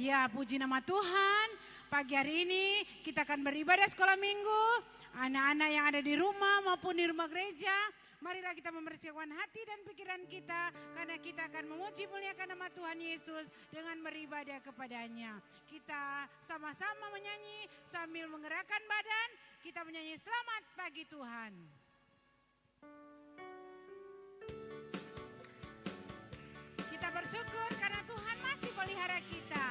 Ya, puji nama Tuhan. Pagi hari ini kita akan beribadah sekolah minggu. Anak-anak yang ada di rumah maupun di rumah gereja, marilah kita membersihkan hati dan pikiran kita, karena kita akan memuji muliakan nama Tuhan Yesus dengan beribadah kepadanya. Kita sama-sama menyanyi sambil menggerakkan badan. Kita menyanyi selamat pagi Tuhan. Kita bersyukur karena Tuhan masih melihara kita.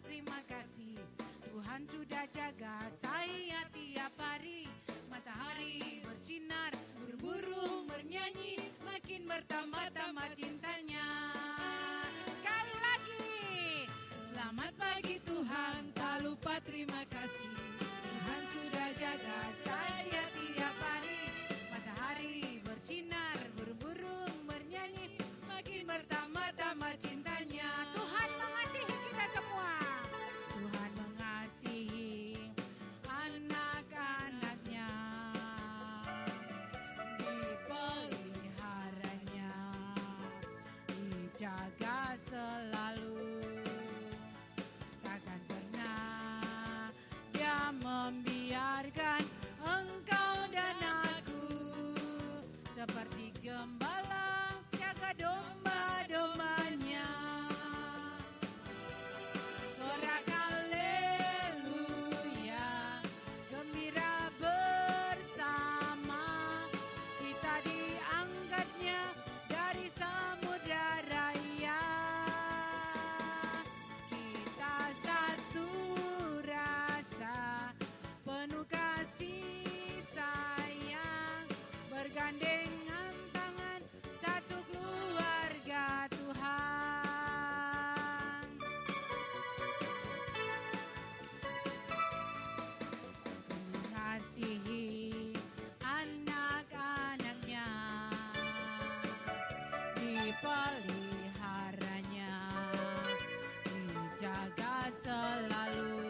Terima kasih Tuhan sudah jaga saya tiap hari. Matahari bersinar, burung-burung bernyanyi, makin bertambah-tambah cintanya. Sekali lagi, selamat pagi Tuhan, tak lupa terima kasih. Tuhan sudah jaga saya tiap hari. Matahari bersinar, burung-burung bernyanyi, makin bertambah-tambah cintanya. Tuhan mengasihi kita semua. Tuhan mengasihi anak-anaknya, dipeliharanya, dijaga selalu. Takkan pernah Dia membiarkan engkau dan aku, seperti gembala jaga domba-dombanya. Sorak haleluya, gembira bersama, kita diangkatnya dari samudra raya. Kita satu rasa, penuh kasih sayang, bergandengan tangan, satu keluarga Tuhan. Mengasihi anak-anaknya, dipeliharanya, dijaga selalu.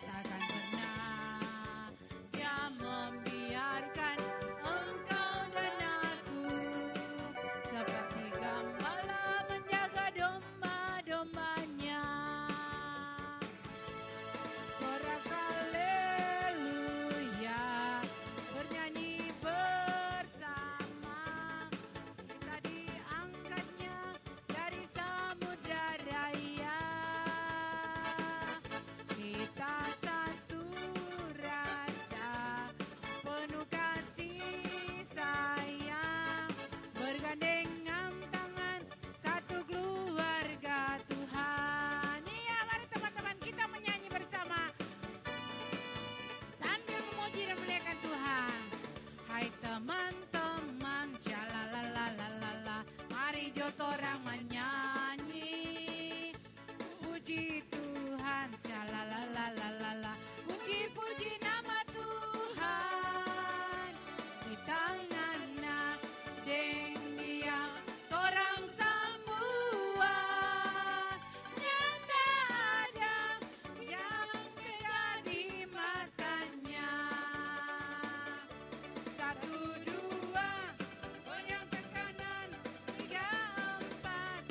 Takkan pernah Dia membiarkan engkau dan aku, seperti gembala menjaga domba-dombanya. Sorak haleluya, bernyanyi bersama, kita diangkatnya dari samudra raya. Kita satu rasa, penuh kasih sayang, bergandengan tangan, satu keluarga Tuhan. Iya, mari teman-teman kita menyanyi bersama sambil memuji dan memuliakan Tuhan. Hai teman-teman, shalalalalala, mari jotorang menyanyi. Puji Tuhan, shalalalalala, puji-puji nama Tuhan. Di tangan deng Dia torang semua, nyata ada yang beda di matanya. Satu dua, goyang ke kanan, tiga empat,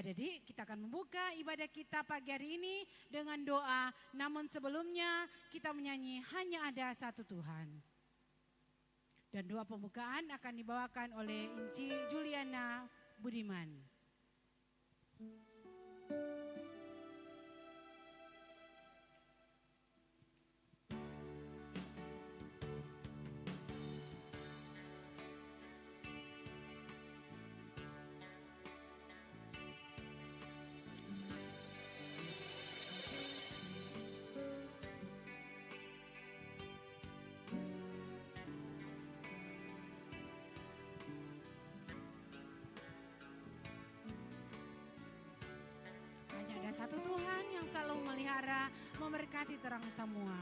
Ya adik, kita akan membuka ibadah kita pagi hari ini dengan doa. Namun sebelumnya kita menyanyi Hanya Ada Satu Tuhan. Dan doa pembukaan akan dibawakan oleh Inci Juliana Budiman. Satu Tuhan yang selalu memelihara, memberkati terang semua.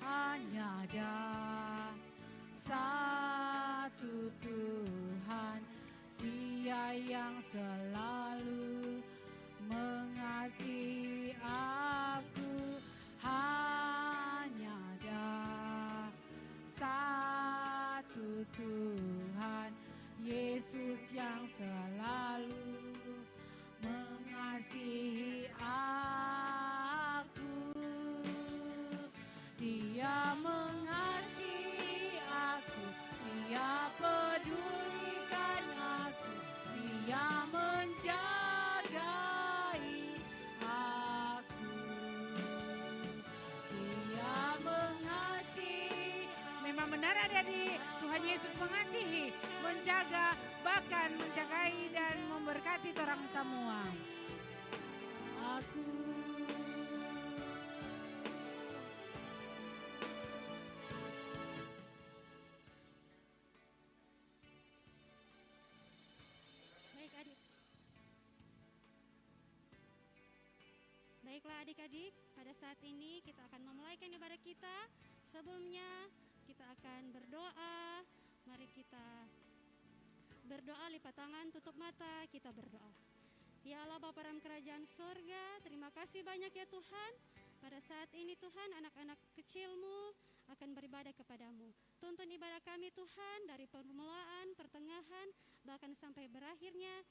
Hanya ada satu Tuhan, Dia yang selalu mengasihi aku. Hanya ada satu Tuhan, Yesus yang selalu mengasihi aku. Dia mengasihi aku, Dia pedulikan aku, Dia menjagai aku. Dia mengasihi. Memang benar adik-adik, Tuhan Yesus mengasihi, menjaga, bahkan menjagai dan memberkati orang semua. Aku Baiklah adik-adik, pada saat ini kita akan memulaikan ibadah kita. Sebelumnya kita akan berdoa. Mari kita berdoa, lipat tangan, tutup mata, kita berdoa. Ya Allah Bapa dalam kerajaan sorga, terima kasih banyak ya Tuhan. Pada saat ini Tuhan, anak-anak kecil-Mu akan beribadah kepadamu. Tuntun ibadah kami Tuhan, dari permulaan, pertengahan, bahkan sampai berakhirnya.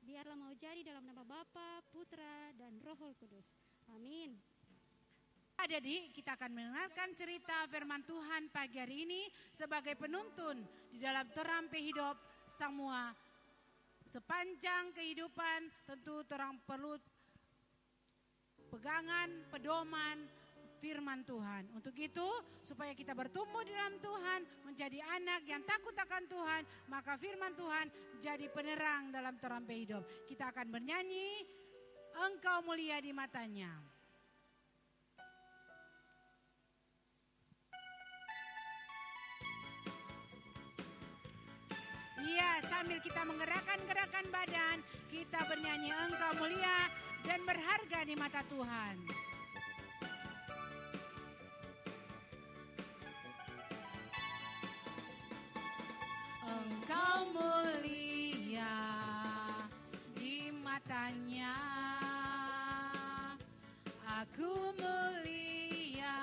Biarlah mau jadi dalam nama Bapa, Putra, dan Roh Kudus. Amin. Adik-adik, kita akan mendengarkan cerita firman Tuhan pagi hari ini sebagai penuntun di dalam terampi hidup semua. Sepanjang kehidupan tentu orang perlu pegangan, pedoman firman Tuhan. Untuk itu, supaya kita bertumbuh di dalam Tuhan, menjadi anak yang takut akan Tuhan, maka firman Tuhan jadi penerang dalam terampi hidup. Kita akan bernyanyi, Engkau mulia di matanya. Iya, sambil kita menggerakkan badan, kita bernyanyi Engkau mulia dan berharga di mata Tuhan. Engkau mulia di matanya, aku mulia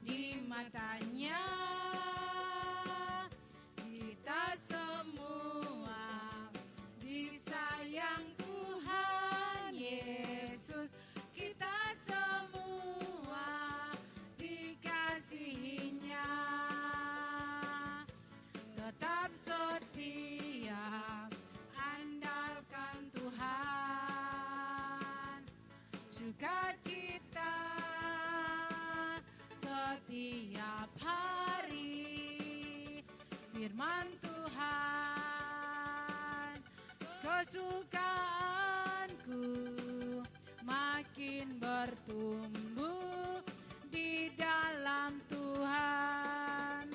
di matanya. Kita semua disayang Tuhan Yesus, kita semua dikasihinya. Tetap setia, andalkan Tuhan. Sukacita setiap hari, firman Tuhan, kesukaanku makin bertumbuh di dalam Tuhan.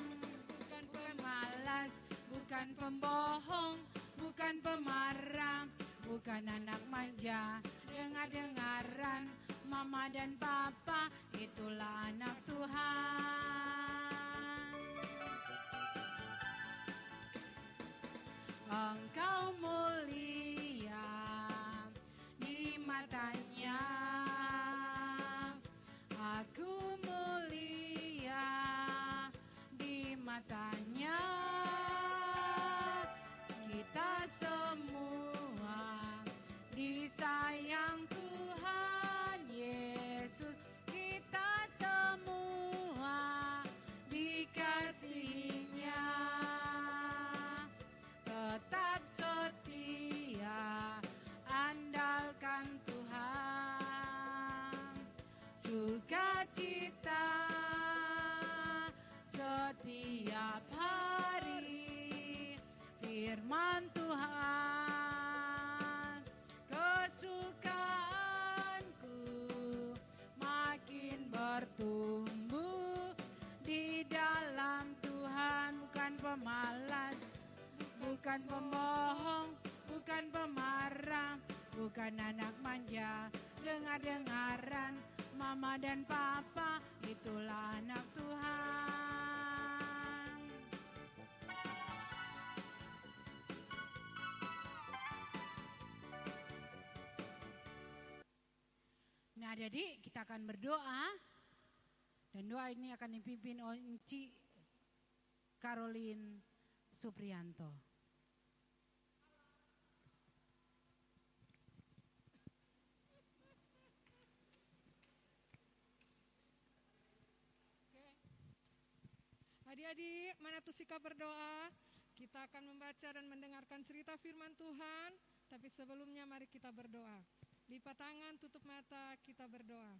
Bukan malas, bukan pembohong, bukan pemarah, bukan anak manja. Dengar-dengaran mama dan papa, itulah anak Tuhan. Engkau mulia di matanya, aku mulia di matanya. Kita dan papa, itulah anak Tuhan. Nah, jadi kita akan berdoa, dan doa ini akan dipimpin oleh Enci Caroline Suprianto. Adik-adik, mana tuh sikap berdoa? Kita akan membaca dan mendengarkan cerita firman Tuhan, tapi sebelumnya mari kita berdoa. Lipat tangan, tutup mata, kita berdoa.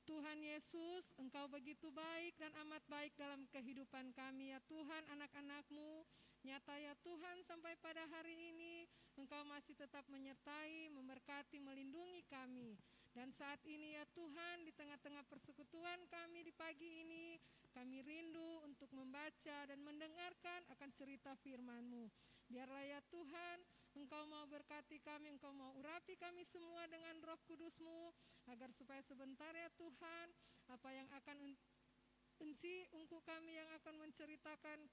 Tuhan Yesus, Engkau begitu baik dan amat baik dalam kehidupan kami ya Tuhan, anak-anak-Mu. Nyata ya Tuhan, sampai pada hari ini Engkau masih tetap menyertai, memberkati, melindungi kami. Dan saat ini ya Tuhan, di tengah-tengah persekutuan kami di pagi ini, kami rindu untuk membaca dan mendengarkan akan cerita firman-Mu. Biarlah ya Tuhan, Engkau mau berkati kami, Engkau mau urapi kami semua dengan Roh Kudus-Mu, agar supaya sebentar ya Tuhan, apa yang akan ungku kami yang akan menceritakan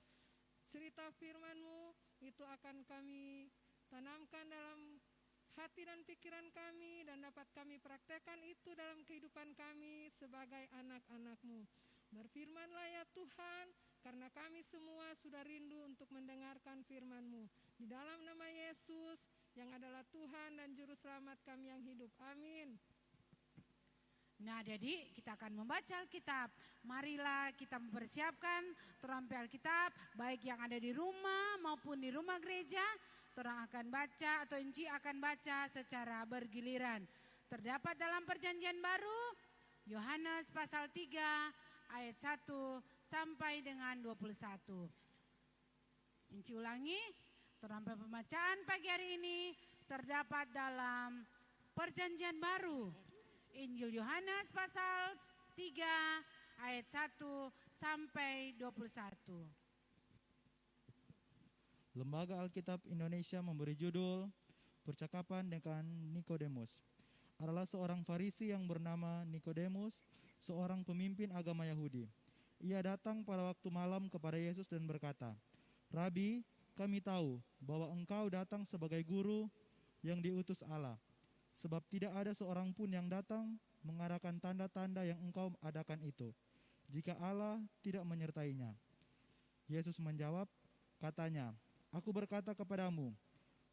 cerita firman-Mu, itu akan kami tanamkan dalam hati dan pikiran kami, dan dapat kami praktekkan itu dalam kehidupan kami sebagai anak-anak-Mu. Berfirmanlah ya Tuhan, karena kami semua sudah rindu untuk mendengarkan firman-Mu. Di dalam nama Yesus, yang adalah Tuhan dan Juru Selamat kami yang hidup. Amin. Nah, jadi kita akan membaca Alkitab. Marilah kita mempersiapkan terampi Alkitab, baik yang ada di rumah maupun di rumah gereja. Orang akan baca atau Enci akan baca secara bergiliran. Terdapat dalam Perjanjian Baru, Yohanes pasal 3 ayat 1 sampai dengan 21. Enci ulangi, terampi pembacaan pagi hari ini terdapat dalam Perjanjian Baru, Injil Yohanes pasal 3 ayat 1 sampai 21. Lembaga Alkitab Indonesia memberi judul Percakapan dengan Nikodemus. Adalah seorang Farisi yang bernama Nikodemus, seorang pemimpin agama Yahudi. Ia datang pada waktu malam kepada Yesus dan berkata, "Rabi, kami tahu bahwa engkau datang sebagai guru yang diutus Allah, sebab tidak ada seorang pun yang datang mengadakan tanda-tanda yang engkau adakan itu, jika Allah tidak menyertainya." Yesus menjawab, katanya, "Aku berkata kepadamu,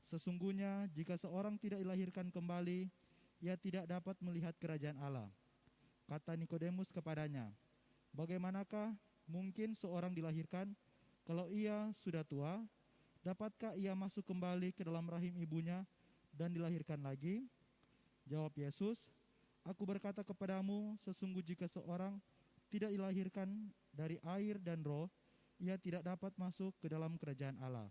sesungguhnya jika seorang tidak dilahirkan kembali, ia tidak dapat melihat kerajaan Allah." Kata Nikodemus kepadanya, "Bagaimanakah mungkin seorang dilahirkan kalau ia sudah tua? Dapatkah ia masuk kembali ke dalam rahim ibunya dan dilahirkan lagi?" Jawab Yesus, "Aku berkata kepadamu, sesungguh jika seorang tidak dilahirkan dari air dan roh, ia tidak dapat masuk ke dalam kerajaan Allah."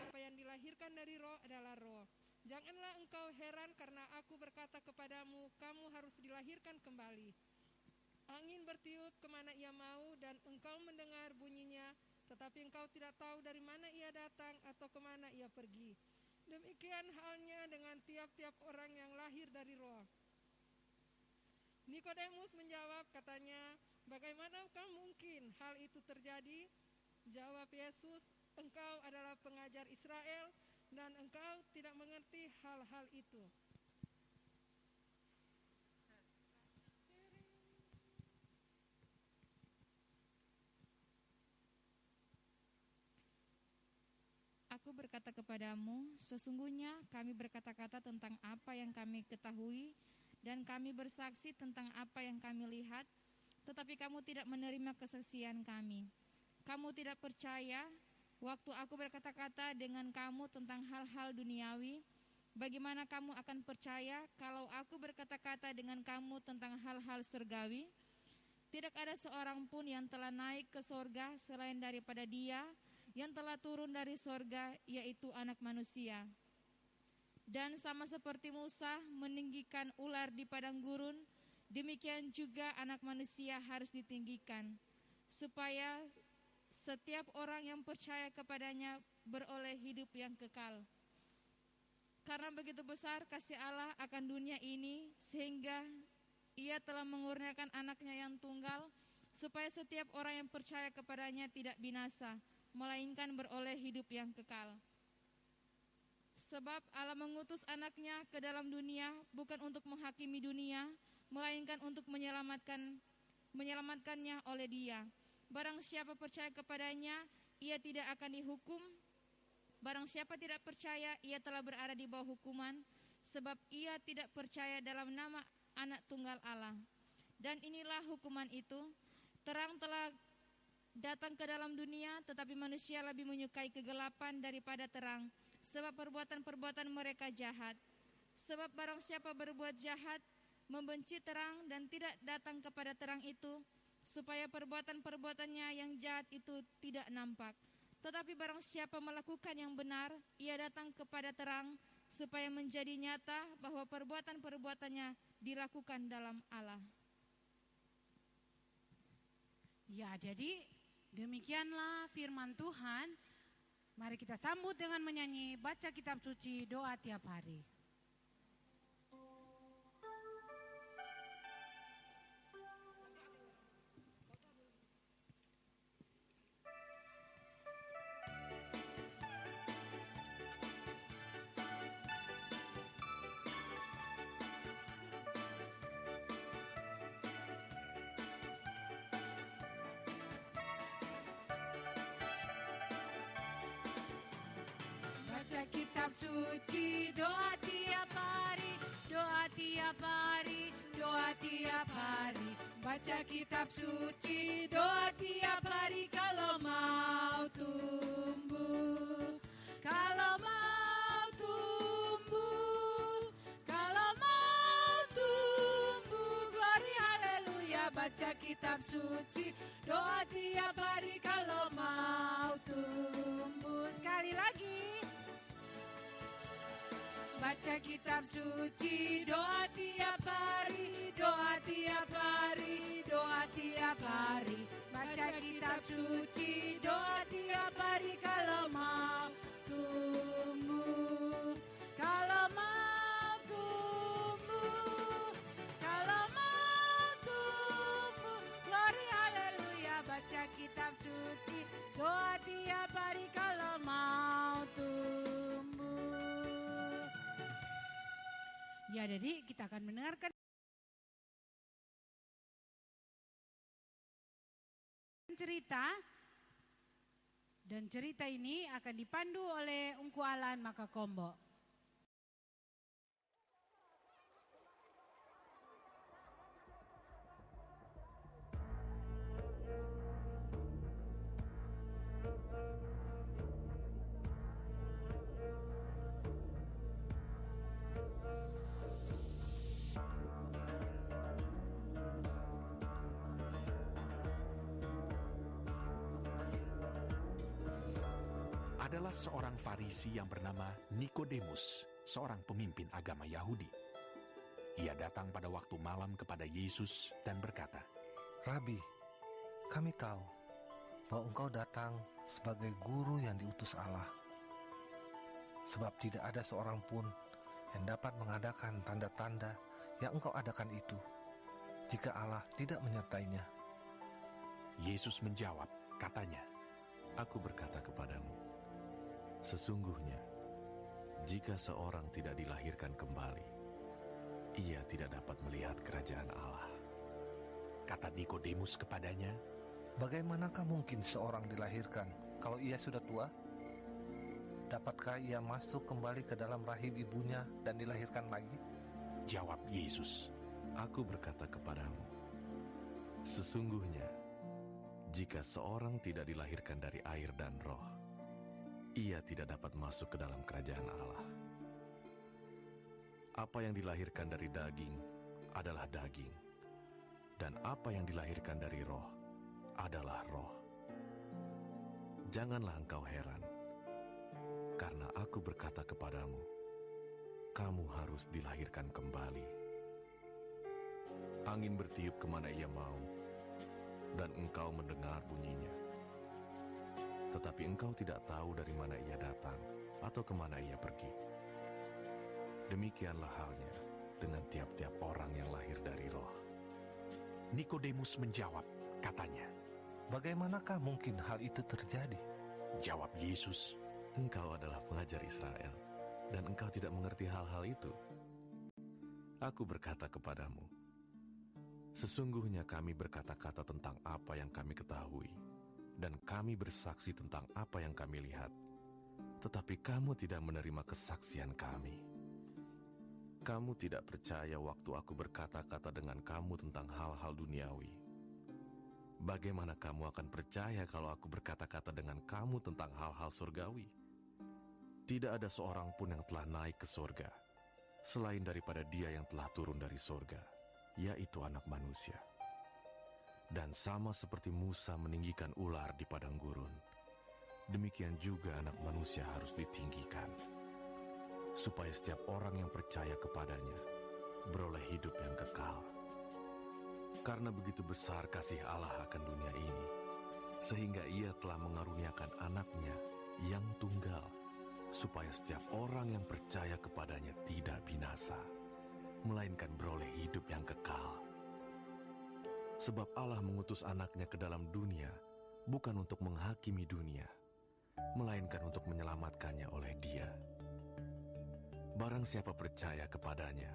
Apa yang dilahirkan dari roh adalah roh. Janganlah engkau heran karena aku berkata kepadamu, kamu harus dilahirkan kembali. Angin bertiup kemana ia mau dan engkau mendengar bunyinya, tetapi engkau tidak tahu dari mana ia datang atau kemana ia pergi. Demikian halnya dengan tiap-tiap orang yang lahir dari roh. Nikodemus menjawab, katanya, "Bagaimanakah mungkin hal itu terjadi?" Jawab Yesus, "Engkau adalah pengajar Israel dan engkau tidak mengerti hal-hal itu." Aku berkata kepadamu, sesungguhnya kami berkata-kata tentang apa yang kami ketahui dan kami bersaksi tentang apa yang kami lihat, tetapi kamu tidak menerima kesaksian kami. Kamu tidak percaya waktu aku berkata-kata dengan kamu tentang hal-hal duniawi. Bagaimana kamu akan percaya kalau aku berkata-kata dengan kamu tentang hal-hal surgawi? Tidak ada seorang pun yang telah naik ke sorga selain daripada Dia yang telah turun dari sorga, yaitu Anak Manusia. Dan sama seperti Musa meninggikan ular di padang gurun, demikian juga Anak Manusia harus ditinggikan, supaya setiap orang yang percaya kepadanya beroleh hidup yang kekal. Karena begitu besar kasih Allah akan dunia ini, sehingga Ia telah mengurniakan anaknya yang tunggal, supaya setiap orang yang percaya kepadanya tidak binasa, melainkan beroleh hidup yang kekal. Sebab Allah mengutus anaknya ke dalam dunia bukan untuk menghakimi dunia, melainkan untuk menyelamatkannya oleh Dia. Barang siapa percaya kepadanya, ia tidak akan dihukum. Barang siapa tidak percaya, ia telah berada di bawah hukuman, sebab ia tidak percaya dalam nama Anak Tunggal Allah. Dan inilah hukuman itu, terang telah datang ke dalam dunia, tetapi manusia lebih menyukai kegelapan daripada terang, sebab perbuatan-perbuatan mereka jahat. Sebab barang siapa berbuat jahat, membenci terang dan tidak datang kepada terang itu, supaya perbuatan-perbuatannya yang jahat itu tidak nampak. Tetapi barang siapa melakukan yang benar, ia datang kepada terang, supaya menjadi nyata bahwa perbuatan-perbuatannya dilakukan dalam Allah. Ya, jadi demikianlah firman Tuhan. Mari kita sambut dengan menyanyi baca kitab suci doa tiap hari. Baca kitab suci, doa tiap hari, doa tiap hari, doa tiap hari. Baca kitab suci, doa tiap hari kalau mau tumbuh. Kalau mau tumbuh, kalau mau tumbuh, glory haleluya. Baca kitab suci, doa tiap hari kalau mau tumbuh. Sekali lagi. Baca kitab suci, doa tiap hari, doa tiap hari, doa tiap hari. Baca kitab suci, doa tiap hari kalau mau tumbuh. Kalau mau tumbuh, kalau mau tumbuh, glory haleluya. Baca kitab suci, doa tiap hari kalau mau tumbuh. Ya, jadi kita akan mendengarkan cerita, dan cerita ini akan dipandu oleh Ungku Alan Makakombo. Adalah seorang Farisi yang bernama Nikodemus, seorang pemimpin agama Yahudi. Ia datang pada waktu malam kepada Yesus dan berkata, Rabi, kami tahu bahwa engkau datang sebagai guru yang diutus Allah. Sebab tidak ada seorang pun yang dapat mengadakan tanda-tanda yang engkau adakan itu, jika Allah tidak menyertainya. Yesus menjawab, katanya, Aku berkata kepadamu, sesungguhnya, jika seorang tidak dilahirkan kembali, ia tidak dapat melihat kerajaan Allah. Kata Nikodemus kepadanya, Bagaimanakah mungkin seorang dilahirkan kalau ia sudah tua? Dapatkah ia masuk kembali ke dalam rahim ibunya dan dilahirkan lagi? Jawab Yesus, Aku berkata kepadamu, sesungguhnya, jika seorang tidak dilahirkan dari air dan roh, ia tidak dapat masuk ke dalam kerajaan Allah. Apa yang dilahirkan dari daging adalah daging, dan apa yang dilahirkan dari roh adalah roh. Janganlah engkau heran, karena aku berkata kepadamu, kamu harus dilahirkan kembali. Angin bertiup kemana ia mau, dan engkau mendengar bunyinya. Tetapi engkau tidak tahu dari mana ia datang atau kemana ia pergi. Demikianlah halnya dengan tiap-tiap orang yang lahir dari roh. Nikodemus menjawab, katanya, Bagaimanakah mungkin hal itu terjadi? jawab Yesus, Engkau adalah pengajar Israel, dan engkau tidak mengerti hal-hal itu. Aku berkata kepadamu, sesungguhnya kami berkata-kata tentang apa yang kami ketahui, dan kami bersaksi tentang apa yang kami lihat, tetapi kamu tidak menerima kesaksian kami. Kamu tidak percaya waktu aku berkata-kata dengan kamu tentang hal-hal duniawi. Bagaimana kamu akan percaya kalau aku berkata-kata dengan kamu tentang hal-hal surgawi? Tidak ada seorang pun yang telah naik ke surga, selain daripada Dia yang telah turun dari surga, yaitu Anak Manusia. Dan sama seperti Musa meninggikan ular di padang gurun, demikian juga Anak Manusia harus ditinggikan, supaya setiap orang yang percaya kepadanya beroleh hidup yang kekal. Karena begitu besar kasih Allah akan dunia ini, sehingga Ia telah mengaruniakan anaknya yang tunggal, supaya setiap orang yang percaya kepadanya tidak binasa, melainkan beroleh hidup yang kekal. Sebab Allah mengutus anaknya ke dalam dunia, bukan untuk menghakimi dunia, melainkan untuk menyelamatkannya oleh Dia. Barang siapa percaya kepadanya,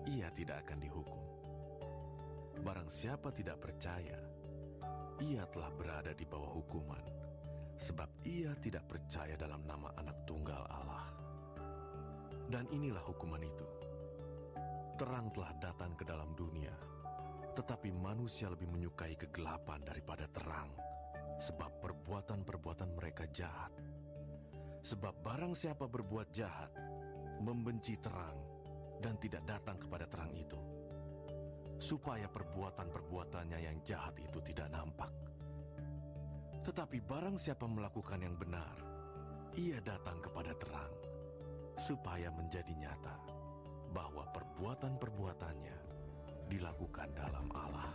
ia tidak akan dihukum. Barang siapa tidak percaya, ia telah berada di bawah hukuman, sebab ia tidak percaya dalam nama Anak Tunggal Allah. Dan inilah hukuman itu. Terang telah datang ke dalam dunia, tetapi manusia lebih menyukai kegelapan daripada terang, sebab perbuatan-perbuatan mereka jahat. Sebab barang siapa berbuat jahat, membenci terang, dan tidak datang kepada terang itu, supaya perbuatan-perbuatannya yang jahat itu tidak nampak. Tetapi barang siapa melakukan yang benar, ia datang kepada terang, supaya menjadi nyata bahwa perbuatan-perbuatannya dilakukan dalam Allah.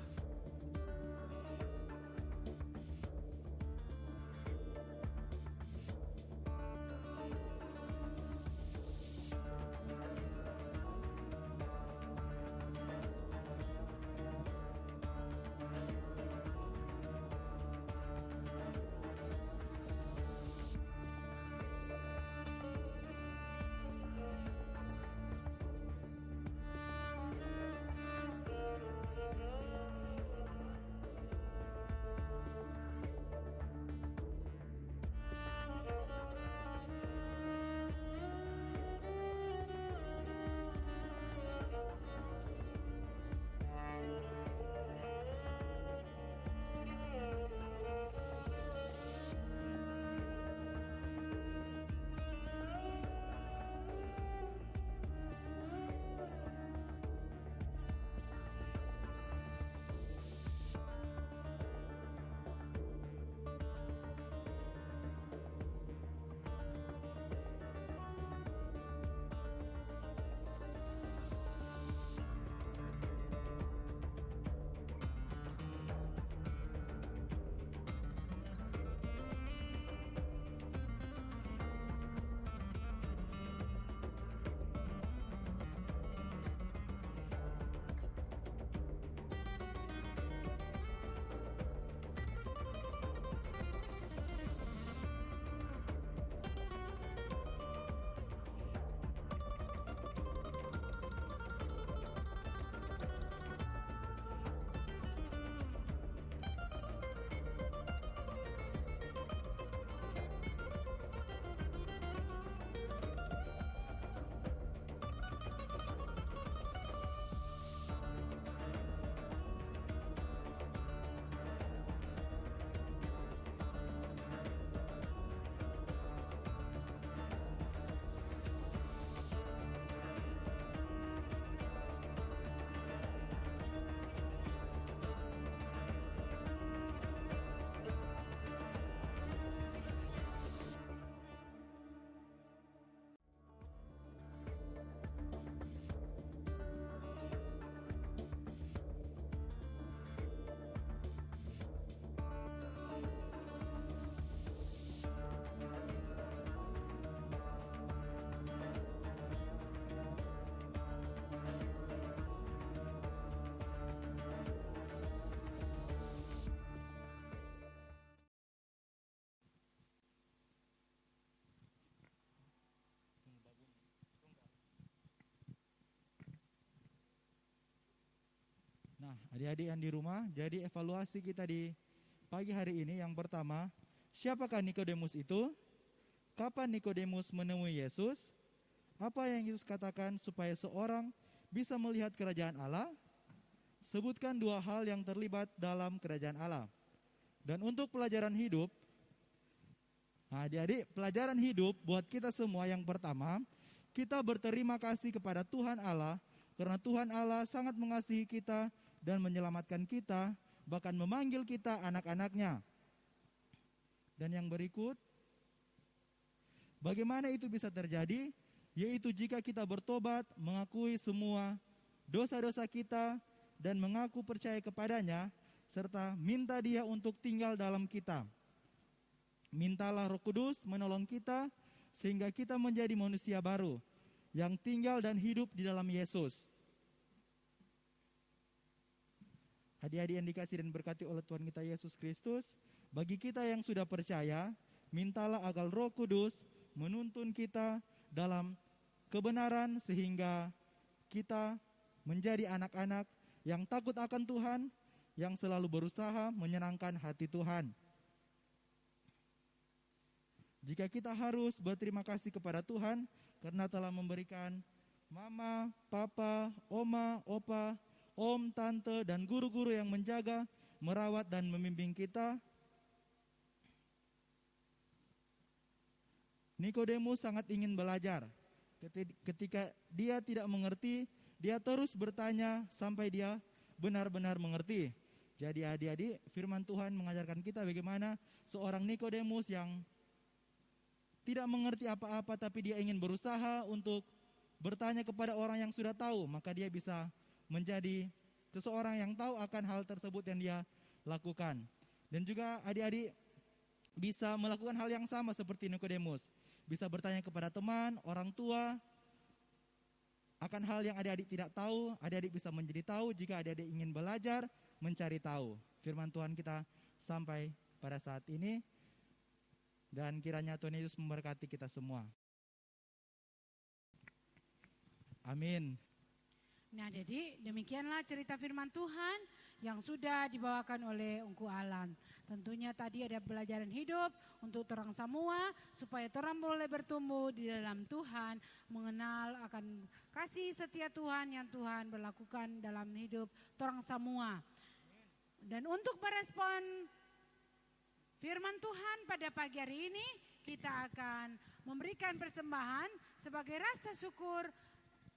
adik-adik yang di rumah, jadi evaluasi kita di pagi hari ini yang pertama, siapakah Nikodemus itu? Kapan Nikodemus menemui Yesus? Apa yang Yesus katakan supaya seorang bisa melihat kerajaan Allah? Sebutkan 2 hal yang terlibat dalam kerajaan Allah. Dan untuk pelajaran hidup, adik-adik, pelajaran hidup buat kita semua yang pertama, kita berterima kasih kepada Tuhan Allah, karena Tuhan Allah sangat mengasihi kita dan menyelamatkan kita, bahkan memanggil kita anak-anaknya. Dan yang berikut, bagaimana itu bisa terjadi? Yaitu jika kita bertobat, mengakui semua dosa-dosa kita, dan mengaku percaya kepadanya, serta minta Dia untuk tinggal dalam kita. Mintalah Roh Kudus menolong kita, sehingga kita menjadi manusia baru, yang tinggal dan hidup di dalam Yesus. Adik-adik yang dikasihi dan berkati oleh Tuhan kita Yesus Kristus, bagi kita yang sudah percaya, mintalah agar Roh Kudus menuntun kita dalam kebenaran sehingga kita menjadi anak-anak yang takut akan Tuhan, yang selalu berusaha menyenangkan hati Tuhan. Jika kita harus berterima kasih kepada Tuhan karena telah memberikan mama, papa, oma, opa, om, tante, dan guru-guru yang menjaga, merawat, dan membimbing kita. Nikodemus sangat ingin belajar. Ketika dia tidak mengerti, dia terus bertanya sampai dia benar-benar mengerti. Jadi adik-adik, firman Tuhan mengajarkan kita bagaimana seorang Nikodemus yang tidak mengerti apa-apa, tapi dia ingin berusaha untuk bertanya kepada orang yang sudah tahu, maka dia bisa menjadi seseorang yang tahu akan hal tersebut yang dia lakukan. Dan juga adik-adik bisa melakukan hal yang sama seperti Nikodemus. Bisa bertanya kepada teman, orang tua, akan hal yang adik-adik tidak tahu. Adik-adik bisa menjadi tahu jika adik-adik ingin belajar, mencari tahu. Firman Tuhan kita sampai pada saat ini. Dan kiranya Tuhan Yesus memberkati kita semua. Amin. Nah, jadi demikianlah cerita firman Tuhan yang sudah dibawakan oleh Ungku Alan. Tentunya tadi ada pelajaran hidup untuk orang semua supaya orang boleh bertumbuh di dalam Tuhan, mengenal akan kasih setia Tuhan yang Tuhan berlakukan dalam hidup orang semua. Dan untuk merespon firman Tuhan pada pagi hari ini, kita akan memberikan persembahan sebagai rasa syukur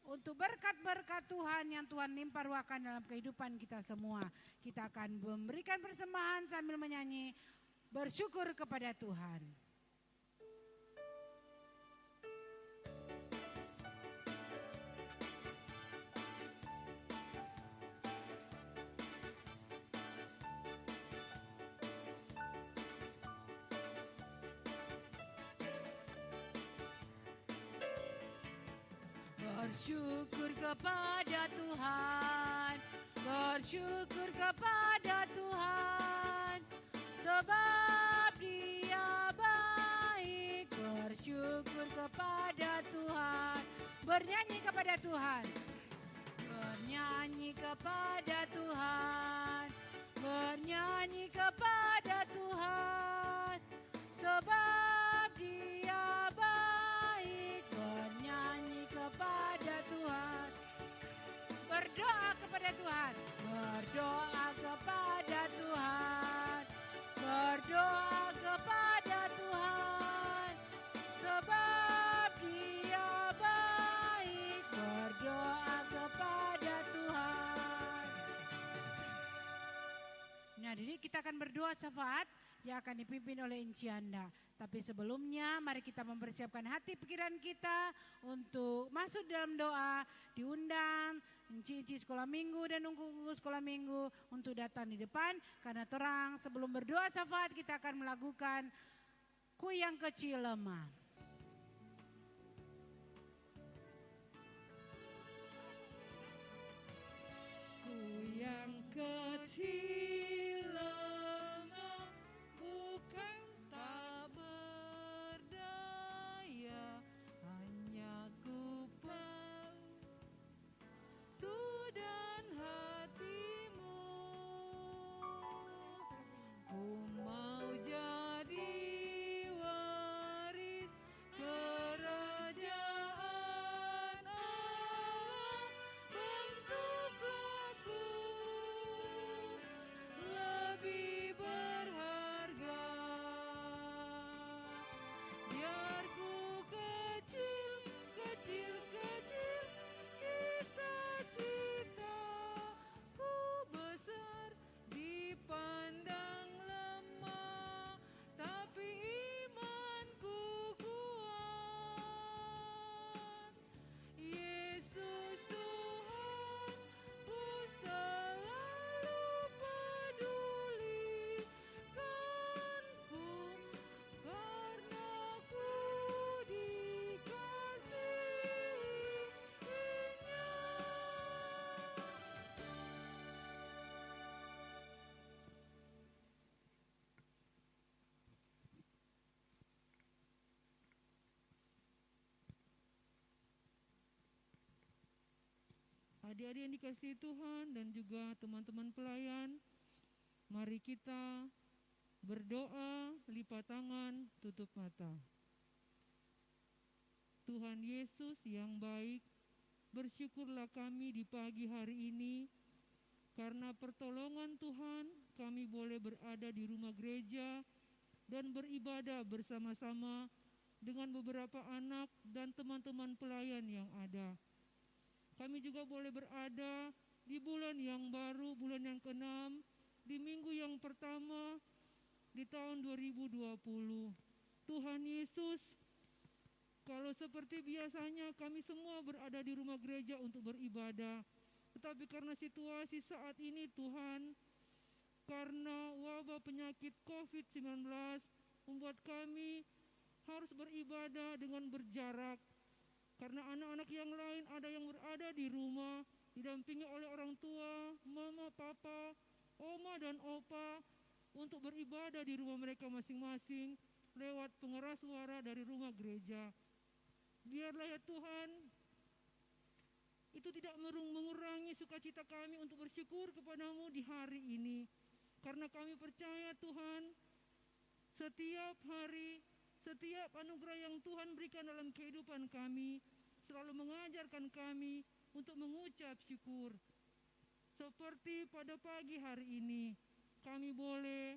untuk berkat-berkat Tuhan yang Tuhan limpahkan dalam kehidupan kita semua. Kita akan memberikan persembahan sambil menyanyi bersyukur kepada Tuhan. Bersyukur kepada Tuhan, bersyukur kepada Tuhan, sebab Dia baik. Bersyukur kepada Tuhan, bernyanyi kepada Tuhan, bernyanyi kepada Tuhan, bernyanyi kepada Tuhan, sebab Dia baik. Bernyanyi kepada Tuhan, berdoa kepada Tuhan, berdoa kepada Tuhan, berdoa kepada Tuhan, sebab Dia baik. Berdoa kepada Tuhan. Nah, jadi kita akan berdoa syafaat yang akan dipimpin oleh Incianda. Tapi sebelumnya mari kita mempersiapkan hati pikiran kita untuk masuk dalam doa. Diundang Inci sekolah minggu dan unggu sekolah minggu untuk datang di depan. Karena terang sebelum berdoa syafaat kita akan melakukan ku yang kecil lemah. Ku yang kecil lemah, bukan tak berdaya, hanya ku perlu dan hatimu Adik-adik yang dikasihi Tuhan dan juga teman-teman pelayan, mari kita berdoa, lipat tangan, tutup mata. Tuhan Yesus yang baik, bersyukurlah kami di pagi hari ini, karena pertolongan Tuhan kami boleh berada di rumah gereja dan beribadah bersama-sama dengan beberapa anak dan teman-teman pelayan yang ada. Kami juga boleh berada di bulan yang baru, bulan yang ke-6, di minggu yang pertama di tahun 2020. Tuhan Yesus, kalau seperti biasanya kami semua berada di rumah gereja untuk beribadah, tetapi karena situasi saat ini Tuhan, karena wabah penyakit COVID-19 membuat kami harus beribadah dengan berjarak. Karena anak-anak yang lain ada yang berada di rumah, didampingi oleh orang tua, mama, papa, oma dan opa, untuk beribadah di rumah mereka masing-masing lewat pengeras suara dari rumah gereja. Biarlah ya Tuhan, itu tidak mengurangi sukacita kami untuk bersyukur kepadamu di hari ini. Karena kami percaya Tuhan, setiap hari, setiap anugerah yang Tuhan berikan dalam kehidupan kami selalu mengajarkan kami untuk mengucap syukur. Seperti pada pagi hari ini, kami boleh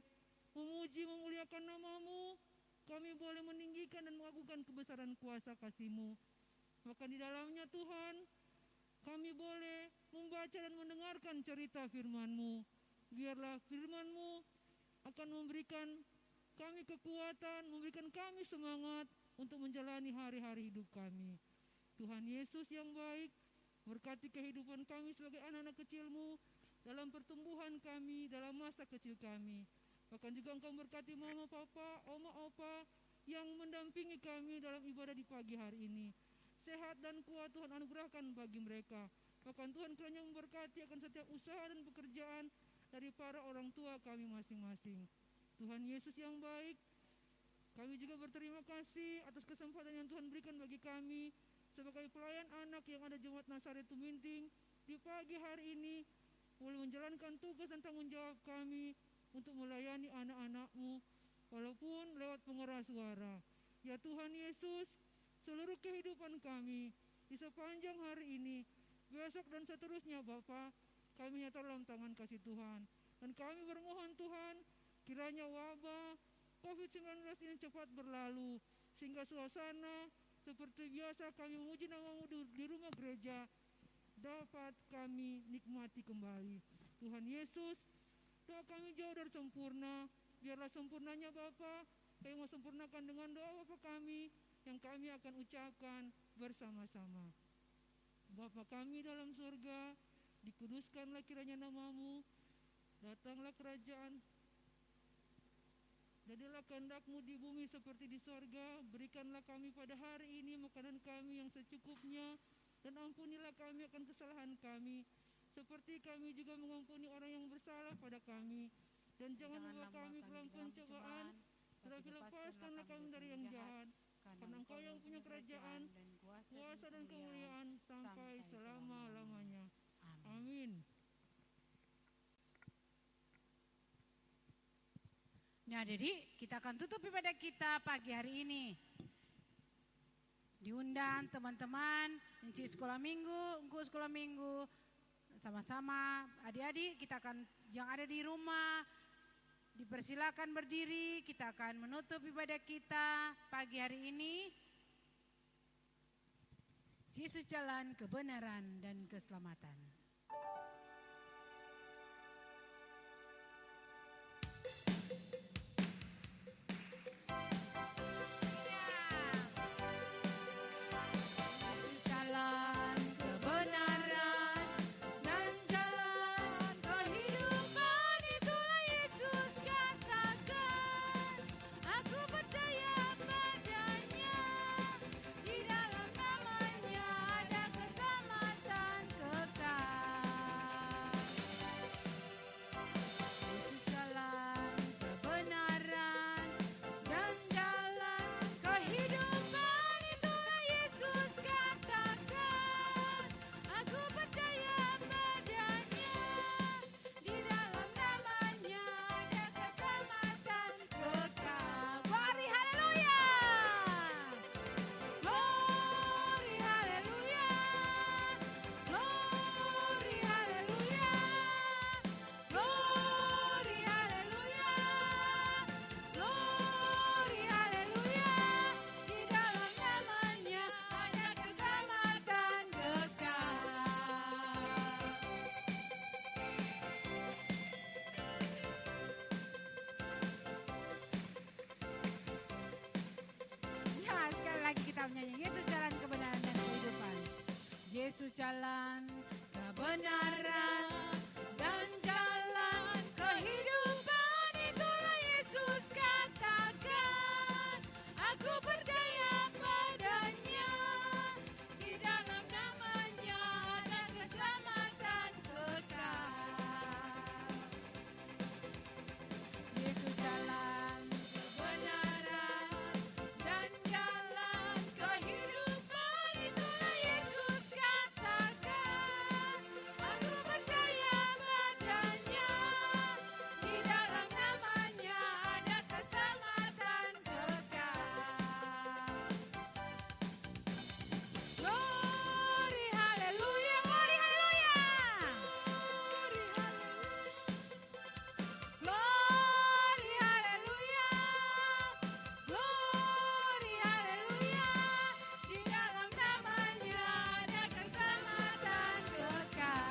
memuji memuliakan nama-Mu, kami boleh meninggikan dan mengagungkan kebesaran kuasa kasih-Mu. Maka di dalamnya Tuhan, kami boleh membaca dan mendengarkan cerita firman-Mu. Biarlah firman-Mu akan memberikan kami kekuatan, memberikan kami semangat untuk menjalani hari-hari hidup kami. Tuhan Yesus yang baik, berkati kehidupan kami sebagai anak-anak kecil-Mu dalam pertumbuhan kami, dalam masa kecil kami. Bahkan juga Engkau berkati mama, papa, oma, opa yang mendampingi kami dalam ibadah di pagi hari ini. Sehat dan kuat Tuhan anugerahkan bagi mereka. Bahkan Tuhan kiranya memberkati akan setiap usaha dan pekerjaan dari para orang tua kami masing-masing. Tuhan Yesus yang baik, kami juga berterima kasih atas kesempatan yang Tuhan berikan bagi kami sebagai pelayan anak yang ada Jemaat Nazaret Tuminting di pagi hari ini, boleh menjalankan tugas dan tanggung jawab kami untuk melayani anak-anak-Mu walaupun lewat pengeras suara. Ya Tuhan Yesus, seluruh kehidupan kami di sepanjang hari ini, besok dan seterusnya Bapa, kami nyata dalam tangan kasih Tuhan. Dan kami bermohon Tuhan, kiranya wabah COVID-19 ini cepat berlalu, sehingga suasana seperti biasa kami memuji nama-Mu di rumah gereja dapat kami nikmati kembali. Tuhan Yesus, doa kami jauh dari sempurna, biarlah sempurnanya Bapa, kami mau sempurnakan dengan doa Bapa kami yang kami akan ucapkan bersama-sama. Bapa kami dalam surga, dikuduskanlah kiranya nama-Mu, datanglah kerajaan, jadilah kehendak-Mu di bumi seperti di sorga. Berikanlah kami pada hari ini makanan kami yang secukupnya, dan ampunilah kami akan kesalahan kami, seperti kami juga mengampuni orang yang bersalah pada kami. Dan jangan membawa kami ke dalam pencobaan, tetapi lepaskanlah kami dari yang jahat. Karena Engkau yang punya kerajaan, kuasa dan kemuliaan sampai selama-lamanya. Amin. Nah, jadi kita akan tutup ibadah kita pagi hari ini. Diundang teman-teman, Enci sekolah minggu, Engku sekolah minggu, sama-sama adik-adik kita akan yang ada di rumah, dipersilakan berdiri, kita akan menutup ibadah kita pagi hari ini. Yesus jalan kebenaran dan keselamatan. Di dalam namanya ada keselamatan kekal. jalan kebenaran dan jalan kehidupan, itulah Yesus katakan. Aku percaya padanya, di dalam namanya ada keselamatan kekal. Yesus jalan kebenaran dan jalan kehidupan, itulah Yesus katakan. Aku percaya padanya, di dalam namanya ada keselamatan kekal. Glory haleluya, glory haleluya. Glory haleluya. Glory haleluya. Di dalam namanya ada keselamatan kekal.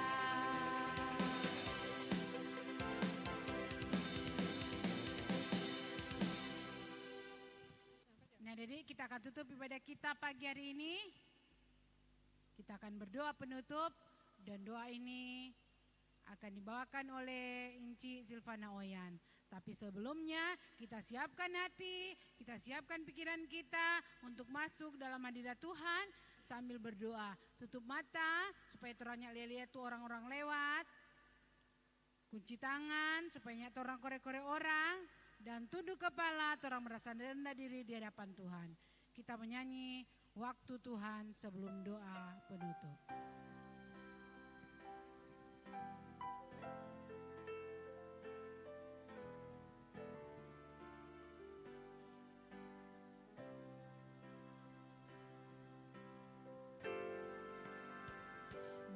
Nah, jadi kita akan tutup ibadah kita pagi hari ini. Kita akan berdoa penutup, dan doa ini akan dibawakan oleh Inci Silvana Oyan. Tapi sebelumnya kita siapkan hati, kita siapkan pikiran kita untuk masuk dalam hadirat Tuhan sambil berdoa. Tutup mata supaya terangnya lihat tuh orang-orang lewat. Kunci tangan supaya nyata orang kore-kore orang, dan tunduk kepala orang merasa rendah diri di hadapan Tuhan. Kita menyanyi waktu Tuhan sebelum doa penutup.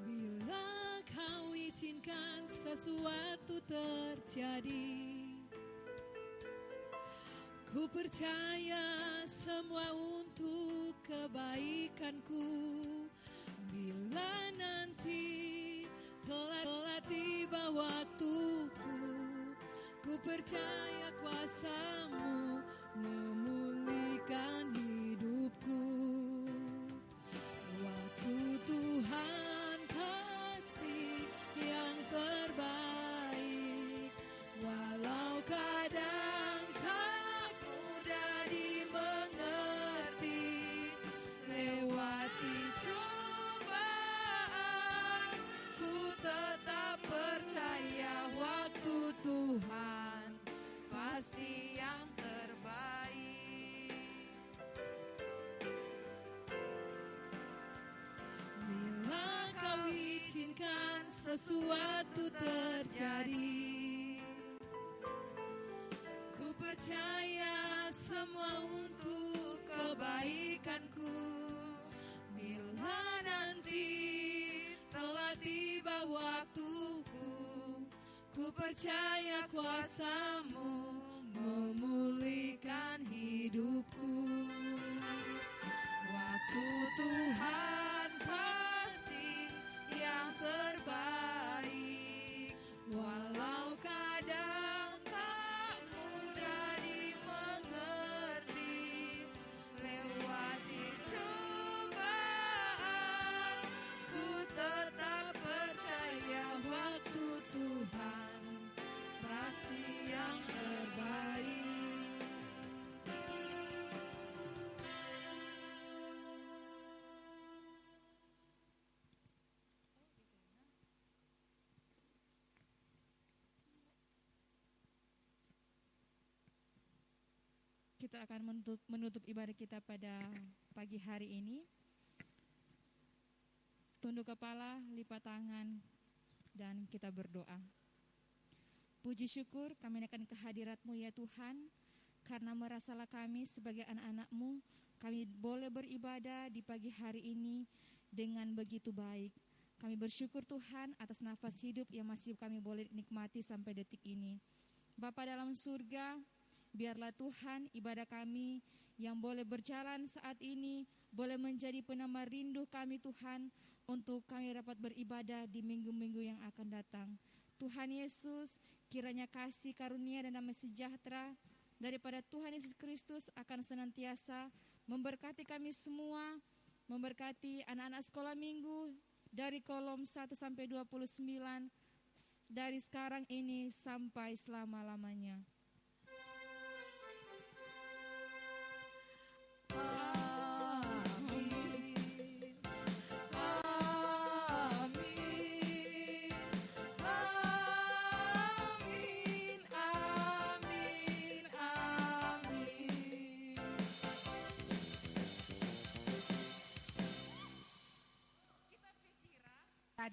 Bila kau izinkan sesuatu terjadi, ku percaya semua untuk kebaikanku. Bila nanti telah tiba waktuku, ku percaya kuasa-Mu memulihkan hidupku. Waktu Tuhan pasti yang terbaik, walau kadang tak mudah dimengerti. Lewati cobaan, ku tetap percaya waktu Tuhan pasti yang terbaik. Bila kau izinkan sesuatu terjadi, ku percaya semua untuk kebaikanku. Bila nanti telah tiba waktuku, ku percaya kuasa-Mu memulihkan hidupku. Waktu Tuhan pasti yang terbaik, walau kadang tak mudah dimengerti. Lewati cobaan, ku tetap percaya waktu Tuhan pasti yang terbaik. Kita akan menutup ibadah kita pada pagi hari ini. Tunduk kepala, lipat tangan, dan kita berdoa. Puji syukur kami naikkan kehadirat-Mu ya Tuhan, karena merasalah kami sebagai anak-anak-Mu, kami boleh beribadah di pagi hari ini dengan begitu baik. Kami bersyukur Tuhan atas nafas hidup yang masih kami boleh nikmati sampai detik ini. Bapa dalam surga, biarlah Tuhan ibadah kami yang boleh berjalan saat ini boleh menjadi penambah rindu kami Tuhan, untuk kami dapat beribadah di minggu-minggu yang akan datang. Tuhan Yesus, kiranya kasih karunia dan damai sejahtera daripada Tuhan Yesus Kristus akan senantiasa memberkati kami semua, memberkati anak-anak sekolah minggu dari kolom 1 sampai 29 dari sekarang ini sampai selama-lamanya.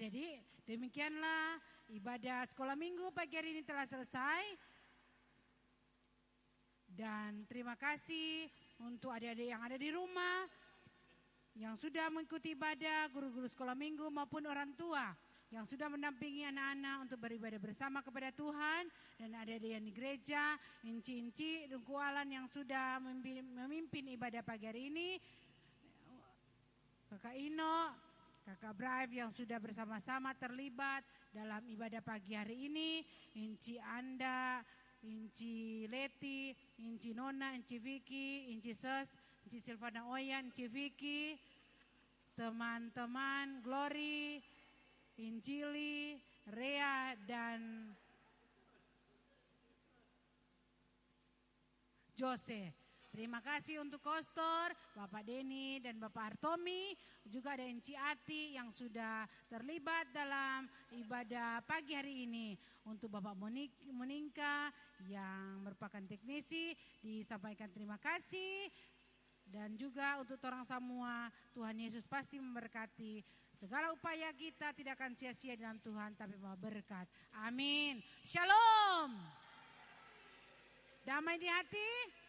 Jadi demikianlah ibadah sekolah minggu pagi hari ini telah selesai. Dan terima kasih untuk adik-adik yang ada di rumah, yang sudah mengikuti ibadah, guru-guru sekolah minggu maupun orang tua yang sudah mendampingi anak-anak untuk beribadah bersama kepada Tuhan. Dan adik-adik yang di gereja, inci-inci, dengkualan yang sudah memimpin ibadah pagi hari ini, Kakak Ino, Kakak Brive yang sudah bersama-sama terlibat dalam ibadah pagi hari ini, Inci Anda, Inci Leti, Inci Nona, Inci Vicky, Inci Ses, Inci Silvana Oyan, Inci Vicky, teman-teman Glory, Injili, Rea, dan Jose. Terima kasih untuk Kostor, Bapak Denny dan Bapak Artomi, juga ada Enci Ati yang sudah terlibat dalam ibadah pagi hari ini. Untuk Bapak Monika yang merupakan teknisi, disampaikan terima kasih. Dan juga untuk orang semua, Tuhan Yesus pasti memberkati. Segala upaya kita tidak akan sia-sia dalam Tuhan, tapi membawa berkat. Amin. Shalom. Damai di hati.